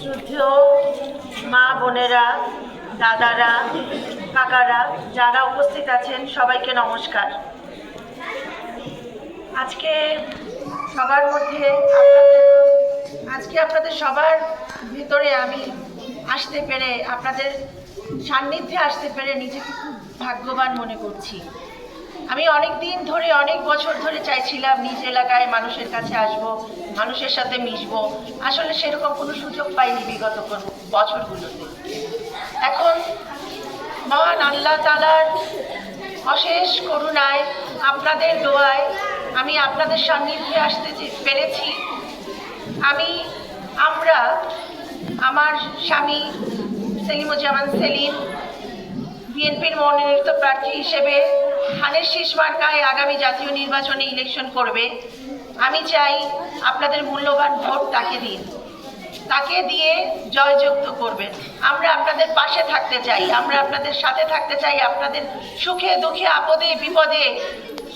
শ্রদ্ধেয় মা বোনেরা, দাদারা, কাকারা যারা উপস্থিত আছেন সবাইকে নমস্কার। আজকে সবার মধ্যে আপনাদের সবার ভেতরে আমি আসতে পেরে, আপনাদের সান্নিধ্যে আসতে পেরে নিজেকে খুব ভাগ্যবান মনে করছি। আমি অনেক দিন ধরে, অনেক বছর ধরে চাইছিলাম নিজ এলাকায় মানুষের কাছে আসব, মানুষের সাথে মিশব। আসলে সেরকম কোনো সুযোগ পাইনি বিগত বছরগুলোতে। এখন মহান আল্লাহ তাআলার অশেষ করুণায়, আপনাদের দোয়ায় আমি আপনাদের সান্নিধ্যে আসতে পেরেছি। আমরা আমার স্বামী সেলিমুজ্জামান সেলিম বিএনপির মনোনীত প্রার্থী হিসেবে ধানের শীষ মার্কায় আগামী জাতীয় নির্বাচনে ইলেকশন করবে। আমি চাই আপনাদের মূল্যবান ভোট তাকে দিন, তাকে দিয়ে জয়যুক্ত করবেন। আমরা আপনাদের পাশে থাকতে চাই, আমরা আপনাদের সাথে থাকতে চাই, আপনাদের সুখে দুঃখে আপদে বিপদে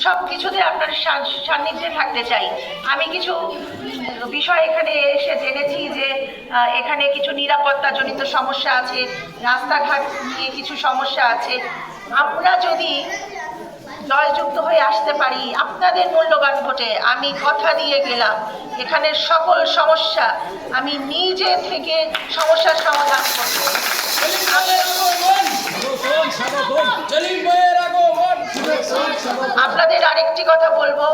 সব কিছুতে আপনার সান্নিধ্যে থাকতে চাই। আমি কিছু বিষয় এখানে এসে জেনেছি যে এখানে কিছু নিরাপত্তাজনিত সমস্যা আছে, রাস্তাঘাট নিয়ে কিছু সমস্যা আছে। আমরা যদি জয়যুক্ত হয়ে আসতে পারি আপনাদের মূল্যবান ভোটে, আমি কথা দিয়ে গেলাম এখানের সকল সমস্যা আমি নিজে থেকে সমস্যার সমাধান করব। আপনাদের আরেকটি কথা বলবো,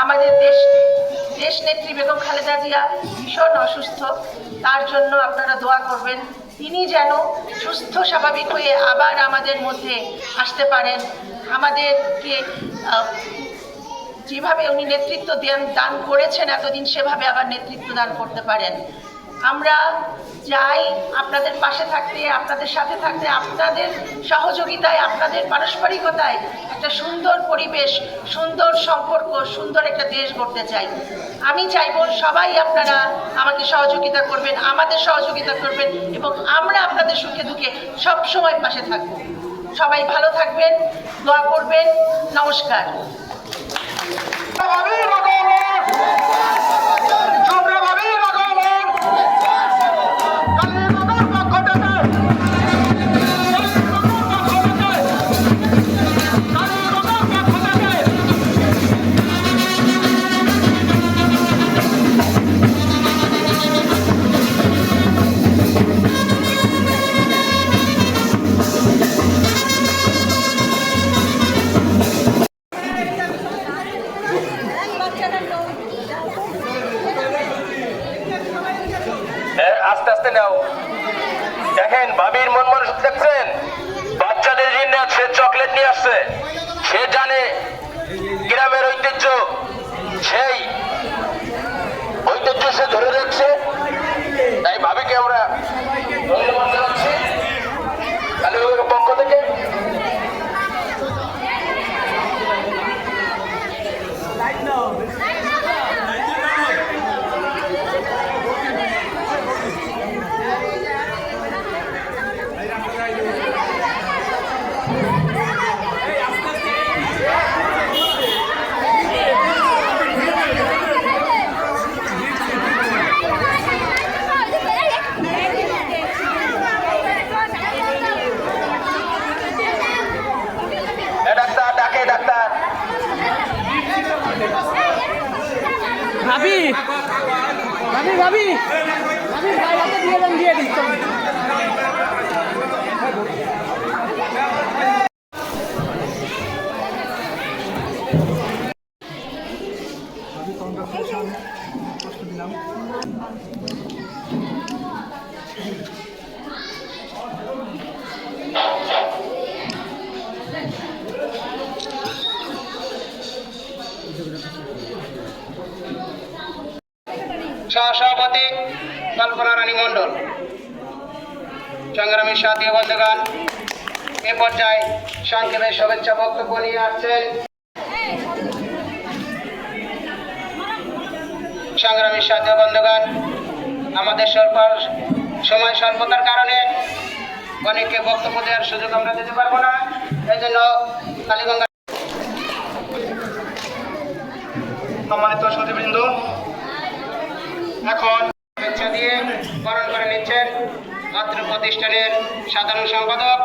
আমাদের দেশ নেত্রী বেগম খালেদা জিয়া ভীষণ অসুস্থ, তার জন্য আপনারা দোয়া করবেন তিনি যেন সুস্থ স্বাভাবিক হয়ে আবার আমাদের মধ্যে আসতে পারেন, আমাদেরকে যেভাবে উনি নেতৃত্ব দান করেছেন এতদিন সেভাবে আবার নেতৃত্ব দান করতে পারেন। আমরা চাই আপনাদের পাশে থাকতে, আপনাদের সাথে থাকতে, আপনাদের সহযোগিতায়, আপনাদের পারস্পরিকতায় একটা সুন্দর পরিবেশ, সুন্দর সম্পর্ক, সুন্দর একটা দেশ গড়তে চাই। আমি চাইব সবাই আপনারা আমাকে সহযোগিতা করবেন, আমাদের সহযোগিতা করবেন এবং আমরা আপনাদের সুখে দুঃখে সবসময় পাশে থাকব। সবাই ভালো থাকবেন, দোয়া করবেন। নমস্কার। আস্তে আস্তে নাও। দেখেন ভাবির মন মানুষ দেখছেন, বাচ্চাদের জন্য সে চকলেট নিয়ে আসছে। সে জানে গ্রামের ঐতিহ্য, সেই ঐতিহ্য সে ধরে রাখছে। তাই ভাবিকে আমরা ধন্যবাদ জানাচ্ছি কালীবাগের পক্ষ থেকে। ভাবি ভাবি ভাবি ভাবি ভাইয়াকে দিয়ে দেন, দিয়ে দিন। সহসভাপতি কল্পনা রানী মণ্ডল, সংগ্রামী সাথী বন্ধুগণ, এ পর্যায়ে সংক্ষেপে শুভেচ্ছা বক্তব্য নিয়ে আসছেন সংগ্রামী সাথী বন্ধুগণ। আমাদের সময় স্বল্পতার কারণে অনেককে বক্তব্য দেওয়ার সুযোগ আমরা দিতে পারবো না, এই জন্য কালীগঙ্গা সম্মানিত সতীবৃন্দ, এখন দিয়ে বরণ করে নিচ্ছেন অত্র প্রতিষ্ঠানের সাধারণ সম্পাদক